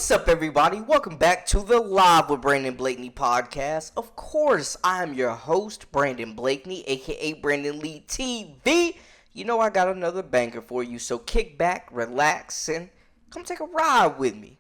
What's up, everybody? Welcome back to the Live with Brandon Blakeney podcast. Of course, I'm your host, Brandon Blakeney, aka Brandon Lee TV. You know I got another banger for you, so kick back, relax, and come take a ride with me.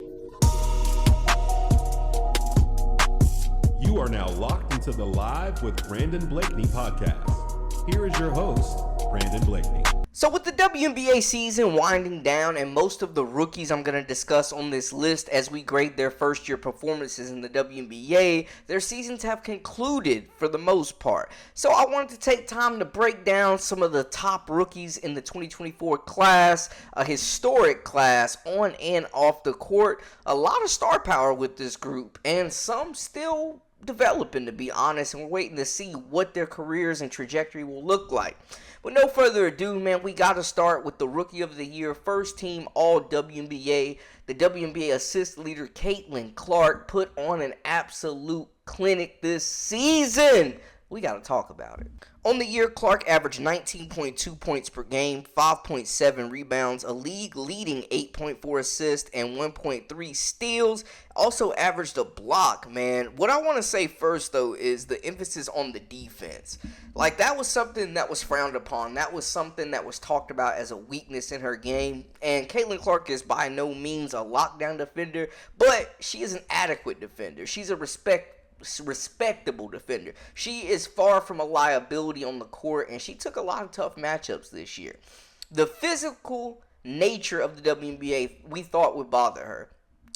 You are now locked into the Live with Brandon Blakeney podcast. Here is your host, Brandon Blakeney. So with the WNBA season winding down and most of the rookies I'm going to discuss on this list as we grade their first year performances in the WNBA, their seasons have concluded for the most part. So I wanted to take time to break down some of the top rookies in the 2024 class, a historic class on and off the court. A lot of star power with this group and some still developing, to be honest, and we're waiting to see what their careers and trajectory will look like. With no further ado, man, we got to start with the Rookie of the Year, first team All-WNBA. The WNBA assist leader, Caitlin Clark, put on an absolute clinic this season. We got to talk about it. On the year, Clark averaged 19.2 points per game, 5.7 rebounds, a league-leading 8.4 assists, and 1.3 steals. Also averaged a block, man. What I want to say first, though, is the emphasis on the defense. Like, that was something that was frowned upon. That was something that was talked about as a weakness in her game. And Caitlin Clark is by no means a lockdown defender, but she is an adequate defender. She's a respectable defender. She is far from a liability on the court, and she took a lot of tough matchups this year. The physical nature of the WNBA we thought would bother her.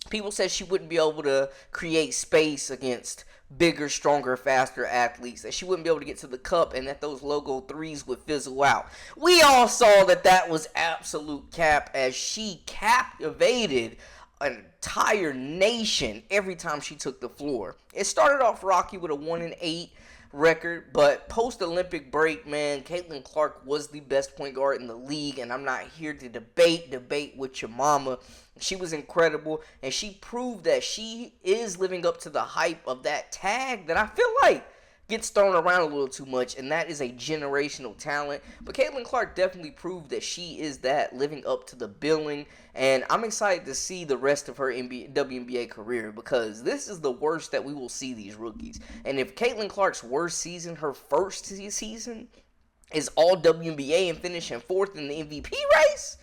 People said she wouldn't be able to create space against bigger, stronger, faster athletes, that she wouldn't be able to get to the cup, and that those logo threes would fizzle out. We all saw that was absolute cap, as she captivated an entire nation every time she took the floor. It started off rocky with a 1-8 record, but post-Olympic break, man, Caitlin Clark was the best point guard in the league, and I'm not here to debate with your mama. She was incredible, and she proved that she is living up to the hype of that tag that I feel like gets thrown around a little too much, and that is a generational talent. But Caitlin Clark definitely proved that she is that, living up to the billing, and I'm excited to see the rest of her WNBA career, because this is the worst that we will see these rookies. And if Caitlin Clark's worst season, her first season, is all WNBA and finishing fourth in the MVP race,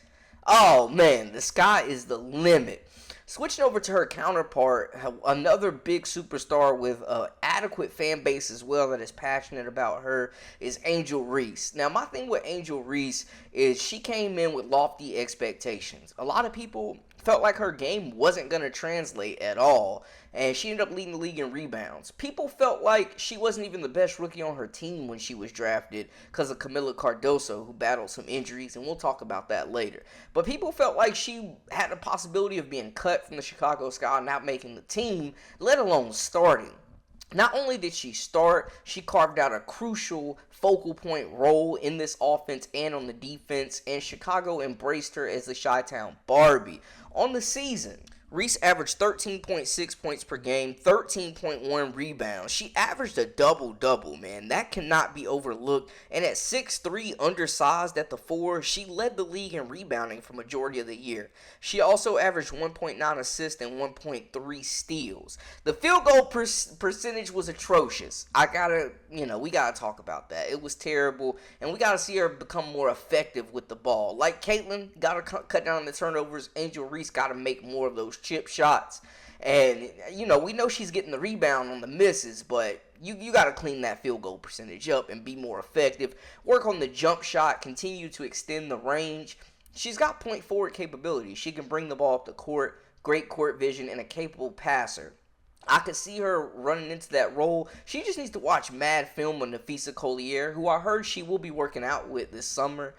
oh man, the sky is the limit. Switching over to her counterpart, another big superstar with an adequate fan base as well that is passionate about her, is Angel Reese. Now, my thing with Angel Reese is she came in with lofty expectations. A lot of people felt like her game wasn't going to translate at all, and she ended up leading the league in rebounds. People felt like she wasn't even the best rookie on her team when she was drafted because of Camila Cardoso, who battled some injuries, and we'll talk about that later. But people felt like she had a possibility of being cut from the Chicago Sky and not making the team, let alone starting. Not only did she start, she carved out a crucial focal point role in this offense and on the defense, and Chicago embraced her as the Chi-Town Barbie. On the season, Reese averaged 13.6 points per game, 13.1 rebounds. She averaged a double-double, man. That cannot be overlooked. And at 6'3", undersized at the 4, she led the league in rebounding for majority of the year. She also averaged 1.9 assists and 1.3 steals. The field goal percentage was atrocious. We gotta talk about that. It was terrible, and we gotta see her become more effective with the ball. Like Caitlin, gotta cut down on the turnovers. Angel Reese gotta make more of those chip shots. And, we know she's getting the rebound on the misses, but you got to clean that field goal percentage up and be more effective. Work on the jump shot, continue to extend the range. She's got point forward capability. She can bring the ball up the court, great court vision, and a capable passer. I could see her running into that role. She just needs to watch mad film on Nafisa Collier, who I heard she will be working out with this summer.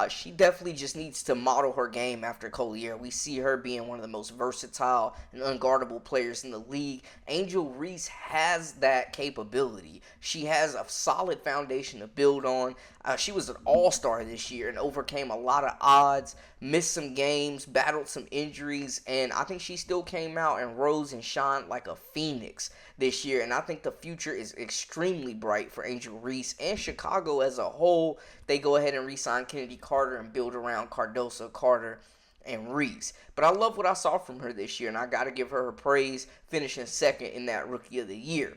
She definitely just needs to model her game after Collier. We see her being one of the most versatile and unguardable players in the league. Angel Reese has that capability. She has a solid foundation to build on. She was an all-star this year and overcame a lot of odds, missed some games, battled some injuries, and I think she still came out and rose and shined like a phoenix this year. And I think the future is extremely bright for Angel Reese and Chicago as a whole. They go ahead and re-sign Kennedy Carter and build around Cardoso, Carter, and Reese. But I love what I saw from her this year, and I got to give her praise, finishing second in that Rookie of the Year.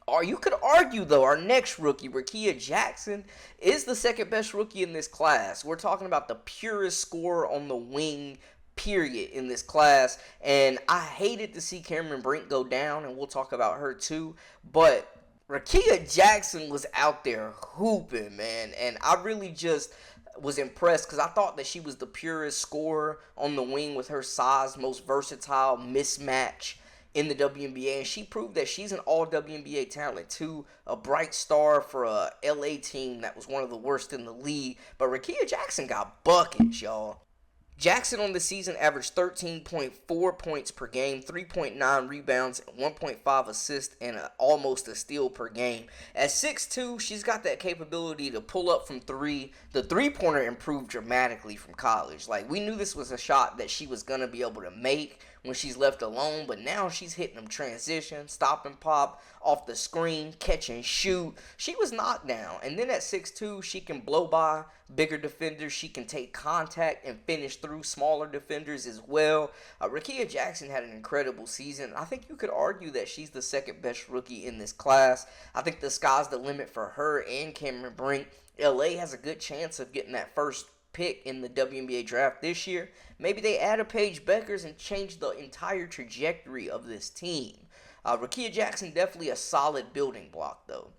Or you could argue, though, our next rookie, Rickea Jackson, is the second best rookie in this class. We're talking about the purest scorer on the wing, period, in this class. And I hated to see Cameron Brink go down, and we'll talk about her too. But Rickea Jackson was out there hooping, man. And I really just was impressed because I thought that she was the purest scorer on the wing with her size, most versatile mismatch in the WNBA, and she proved that she's an all WNBA talent too, a bright star for a LA team that was one of the worst in the league. But Rickea Jackson got buckets, y'all. Jackson on the season averaged 13.4 points per game, 3.9 rebounds, 1.5 assists, and almost a steal per game. At 6'2", she's got that capability to pull up from three. The three-pointer improved dramatically from college. Like, we knew this was a shot that she was going to be able to make when she's left alone, but now she's hitting them transition, stop and pop, off the screen, catch and shoot. She was knocked down, and then at 6'2", she can blow by bigger defenders. She can take contact and finish through smaller defenders as well. Rickea Jackson had an incredible season. I think you could argue that she's the second best rookie in this class. I think the sky's the limit for her and Cameron Brink. LA has a good chance of getting that first pick in the WNBA draft this year. Maybe they add a Paige Beckers and change the entire trajectory of this team. Rickea Jackson definitely a solid building block, though.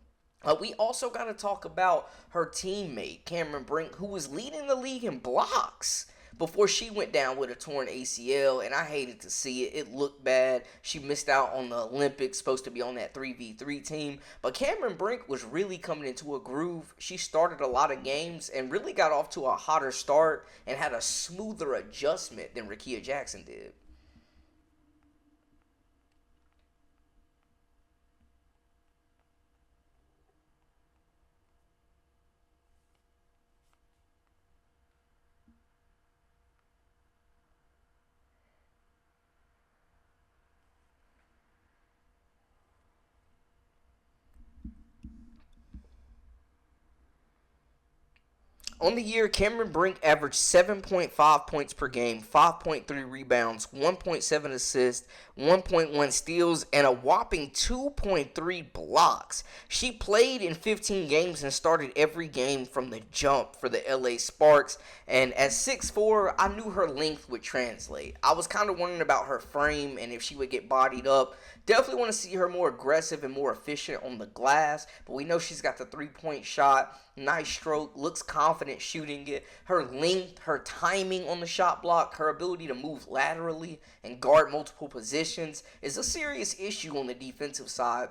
We also got to talk about her teammate, Cameron Brink, who was leading the league in blocks before she went down with a torn ACL, and I hated to see it. It looked bad. She missed out on the Olympics, supposed to be on that 3v3 team. But Cameron Brink was really coming into a groove. She started a lot of games and really got off to a hotter start and had a smoother adjustment than Rickea Jackson did. On the year, Cameron Brink averaged 7.5 points per game, 5.3 rebounds, 1.7 assists, 1.1 steals, and a whopping 2.3 blocks. She played in 15 games and started every game from the jump for the LA Sparks. And at 6'4", I knew her length would translate. I was kind of wondering about her frame and if she would get bodied up. Definitely want to see her more aggressive and more efficient on the glass, but we know she's got the three-point shot. Nice stroke, looks confident shooting it. Her length, her timing on the shot block, her ability to move laterally and guard multiple positions is a serious issue on the defensive side.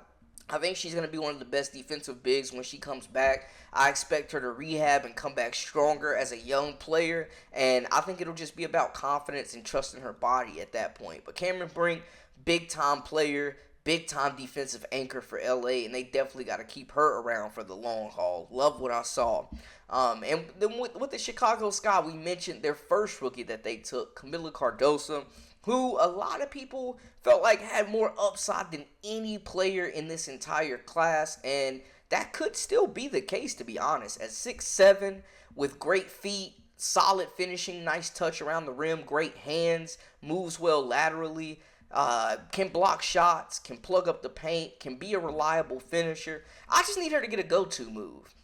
I think she's going to be one of the best defensive bigs when she comes back. I expect her to rehab and come back stronger as a young player, and I think it'll just be about confidence and trusting her body at that point. But Cameron Brink, big-time player, big-time defensive anchor for LA, and they definitely got to keep her around for the long haul. Love what I saw. And then with the Chicago Sky, we mentioned their first rookie that they took, Kamilla Cardoso, who a lot of people felt like had more upside than any player in this entire class, and that could still be the case, to be honest. At 6'7", with great feet, solid finishing, nice touch around the rim, great hands, moves well laterally, can block shots, can plug up the paint, can be a reliable finisher. I just need her to get a go-to move.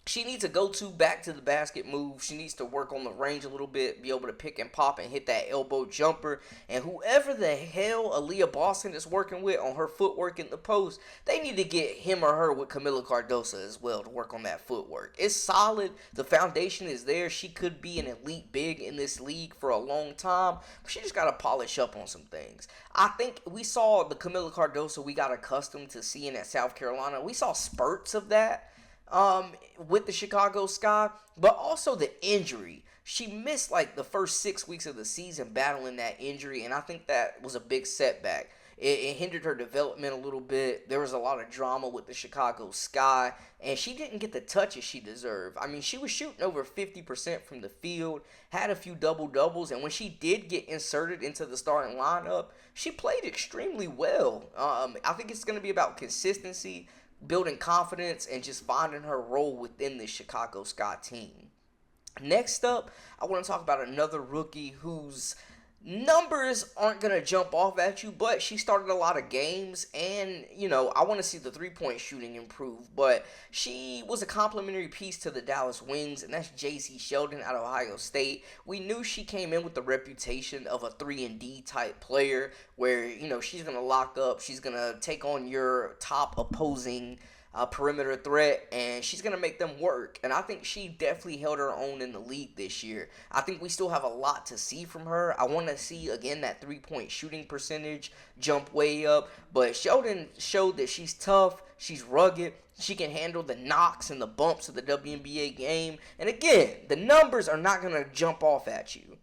She needs a go-to back to the basket move. She needs to work on the range a little bit, be able to pick and pop and hit that elbow jumper. And whoever the hell Aaliyah Boston is working with on her footwork in the post, they need to get him or her with Kamilla Cardoso as well to work on that footwork. It's solid. The foundation is there. She could be an elite big in this league for a long time. But she just got to polish up on some things. I think we saw the Kamilla Cardoso we got accustomed to seeing at South Carolina. We saw spurts of that with the Chicago Sky, but also the injury. She missed like the first 6 weeks of the season battling that injury, and I think that was a big setback. It hindered her development a little bit. There was a lot of drama with the Chicago Sky, and she didn't get the touches she deserved. I mean, she was shooting over 50% from the field, had a few double-doubles, and when she did get inserted into the starting lineup, she played extremely well. I think it's going to be about consistency, building confidence, and just finding her role within the Chicago Sky team. Next up, I want to talk about another rookie whose numbers aren't going to jump off at you, but she started a lot of games, and, I want to see the three-point shooting improve, but she was a complimentary piece to the Dallas Wings, and that's J.C. Sheldon out of Ohio State. We knew she came in with the reputation of a 3-and-D type player where, she's going to lock up, she's going to take on your top opposing perimeter threat, and she's going to make them work. And I think she definitely held her own in the league this year. I think we still have a lot to see from her. I want to see, again, that three-point shooting percentage jump way up. But Sheldon showed that she's tough, she's rugged, she can handle the knocks and the bumps of the WNBA game. And again, the numbers are not going to jump off at you.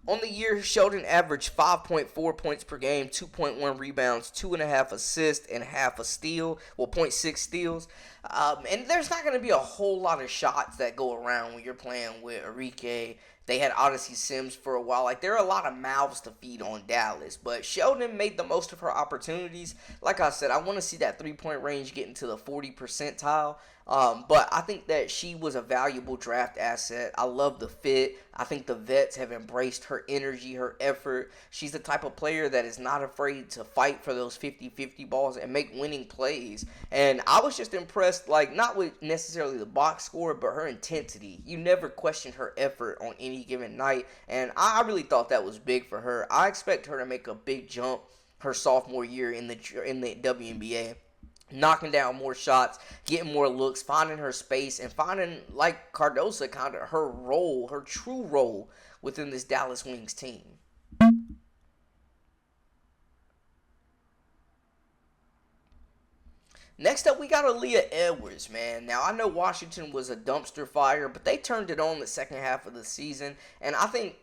On the year, Sheldon averaged 5.4 points per game, 2.1 rebounds, 2.5 assists, and half a steal. Well, 0.6 steals. And there's not going to be a whole lot of shots that go around when you're playing with Rickea. They had Odyssey Sims for a while. Like, there are a lot of mouths to feed on Dallas. But Sheldon made the most of her opportunities. Like I said, I want to see that three-point range get into the 40 percentile. But I think that she was a valuable draft asset. I love the fit. I think the vets have embraced her energy, her effort. She's the type of player that is not afraid to fight for those 50-50 balls and make winning plays. And I was just impressed, not with necessarily the box score, but her intensity. You never questioned her effort on any given night, and I really thought that was big for her. I expect her to make a big jump her sophomore year in the WNBA. Knocking down more shots, getting more looks, finding her space, and finding, like Cardoso, kind of her role, her true role within this Dallas Wings team. Next up, we got Aaliyah Edwards, man. Now, I know Washington was a dumpster fire, but they turned it on the second half of the season. And I think,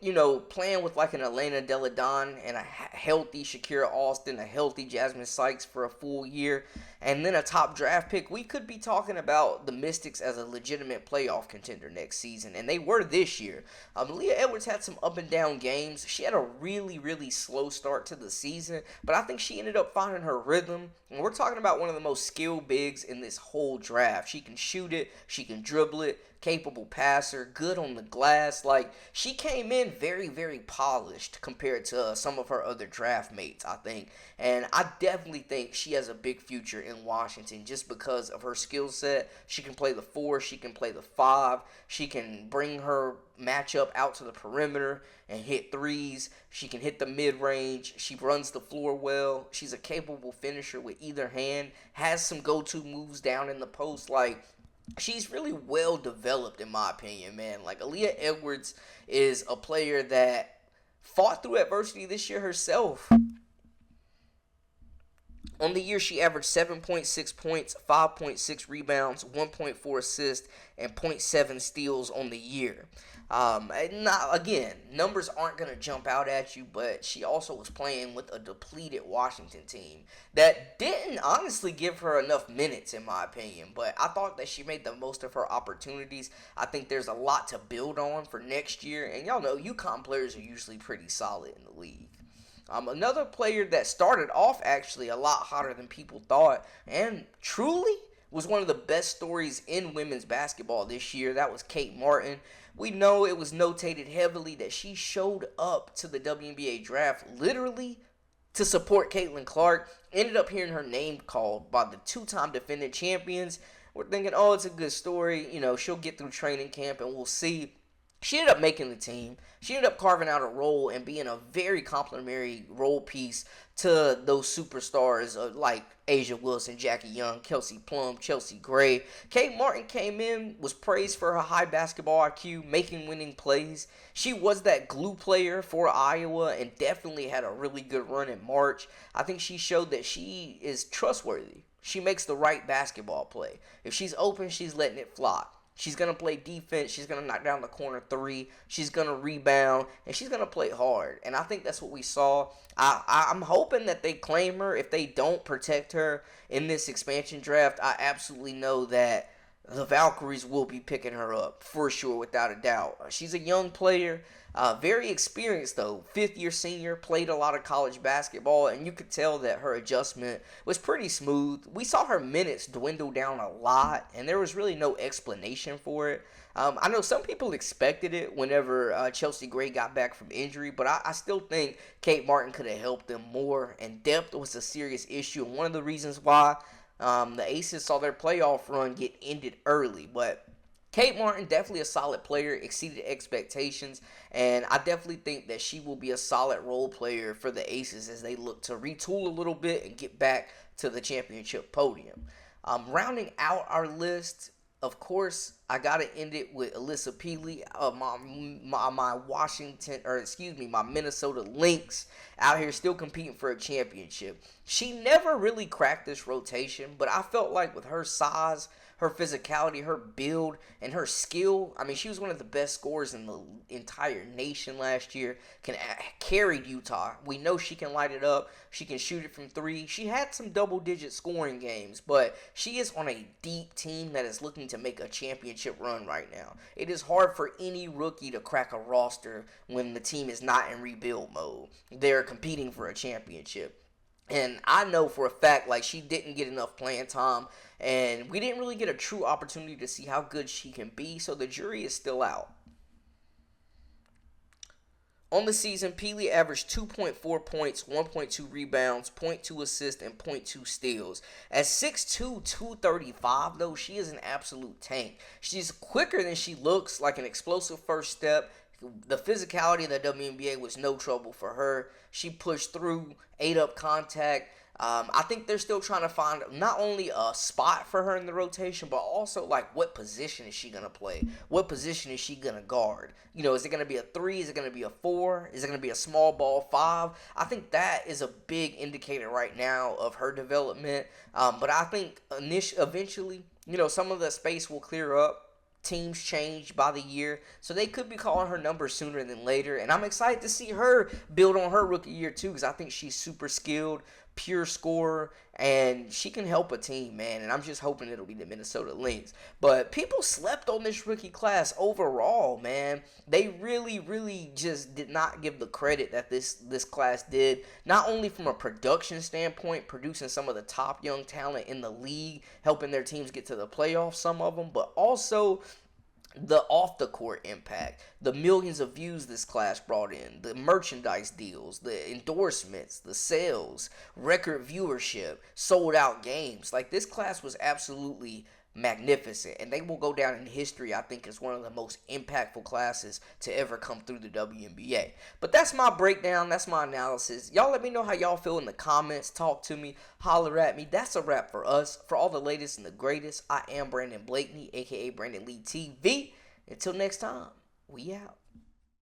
playing with like an Elena Delle Donne and a healthy Shakira Austin, a healthy Jasmine Sykes for a full year, and then a top draft pick, we could be talking about the Mystics as a legitimate playoff contender next season. And they were this year. Aaliyah Edwards had some up and down games. She had a really, really slow start to the season, but I think she ended up finding her rhythm. And we're talking about one of the most skilled bigs in this whole draft. She can shoot it, she can dribble it, capable passer, good on the glass. She came in very, very polished compared to some of her other draft mates, I think. And I definitely think she has a big future in Washington just because of her skill set. She can play the 4, she can play the 5, she can bring her matchup out to the perimeter and hit threes. She can hit the mid-range. She runs the floor well. She's a capable finisher with either hand. Has some go-to moves down in the post. She's really well developed in my opinion, man. Aaliyah Edwards is a player that fought through adversity this year herself. On the year, she averaged 7.6 points, 5.6 rebounds, 1.4 assists, and zero point 0.7 steals on the year. Again, numbers aren't going to jump out at you, but she also was playing with a depleted Washington team that didn't honestly give her enough minutes, in my opinion. But I thought that she made the most of her opportunities. I think there's a lot to build on for next year. And y'all know, UConn players are usually pretty solid in the league. Another player that started off actually a lot hotter than people thought and truly was one of the best stories in women's basketball this year. That was Kate Martin. We know it was notated heavily that she showed up to the WNBA draft literally to support Caitlin Clark. Ended up hearing her name called by the two-time defending champions. We're thinking, oh, it's a good story. She'll get through training camp and we'll see. She ended up making the team. She ended up carving out a role and being a very complimentary role piece to those superstars like Asia Wilson, Jackie Young, Kelsey Plum, Chelsea Gray. Kate Martin came in, was praised for her high basketball IQ, making winning plays. She was that glue player for Iowa and definitely had a really good run in March. I think she showed that she is trustworthy. She makes the right basketball play. If she's open, she's letting it fly. She's going to play defense. She's going to knock down the corner 3. She's going to rebound. And she's going to play hard. And I think that's what we saw. I'm hoping that they claim her. If they don't protect her in this expansion draft, I absolutely know that the Valkyries will be picking her up for sure, without a doubt. She's a young player, very experienced though. Fifth-year senior, played a lot of college basketball, and you could tell that her adjustment was pretty smooth. We saw her minutes dwindle down a lot, and there was really no explanation for it. I know some people expected it whenever Chelsea Gray got back from injury, but I still think Kate Martin could have helped them more, and depth was a serious issue, and one of the reasons why the Aces saw their playoff run get ended early. But Kate Martin, definitely a solid player, exceeded expectations, and I definitely think that she will be a solid role player for the Aces as they look to retool a little bit and get back to the championship podium. Rounding out our list, of course, I gotta end it with Alyssa Peely, my Minnesota Lynx, out here still competing for a championship. She never really cracked this rotation, but I felt like with her size, her physicality, her build, and her skill, I mean, she was one of the best scorers in the entire nation last year. Carried Utah. We know she can light it up. She can shoot it from three. She had some double-digit scoring games, but she is on a deep team that is looking to make a championship run right now. It is hard for any rookie to crack a roster when the team is not in rebuild mode. They're competing for a championship. And I know for a fact, like, she didn't get enough playing time, and we didn't really get a true opportunity to see how good she can be, so the jury is still out. On the season, Peely averaged 2.4 points, 1.2 rebounds, 0.2 assists, and 0.2 steals. At 6'2", 235, though, she is an absolute tank. She's quicker than she looks, like an explosive first step. The physicality of the WNBA was no trouble for her. She pushed through, ate up contact. I think they're still trying to find not only a spot for her in the rotation, but also, like, what position is she going to play? What position is she going to guard? You know, is it going to be a 3? Is it going to be a 4? Is it going to be a small ball 5? I think that is a big indicator right now of her development. But I think eventually, you know, some of the space will clear up. Teams change by the year, so they could be calling her number sooner than later, and I'm excited to see her build on her rookie year too, because I think she's super skilled, pure scorer, and she can help a team, man, and I'm just hoping it'll be the Minnesota Lynx. But people slept on this rookie class overall, man. They really just did not give the credit that this class did, not only from a production standpoint, producing some of the top young talent in the league, helping their teams get to the playoffs, some of them, but also the off-the-court impact, the millions of views this class brought in, the merchandise deals, the endorsements, the sales, record viewership, sold-out games. Like, this class was absolutely magnificent, and they will go down in history, I think, as one of the most impactful classes to ever come through the WNBA. But that's my breakdown. That's my analysis. Y'all let me know how y'all feel in the comments. Talk to me. Holler at me. That's a wrap for us. For all the latest and the greatest, I am Brandon Blakeney, a.k.a. Brandon Lee TV. Until next time, we out.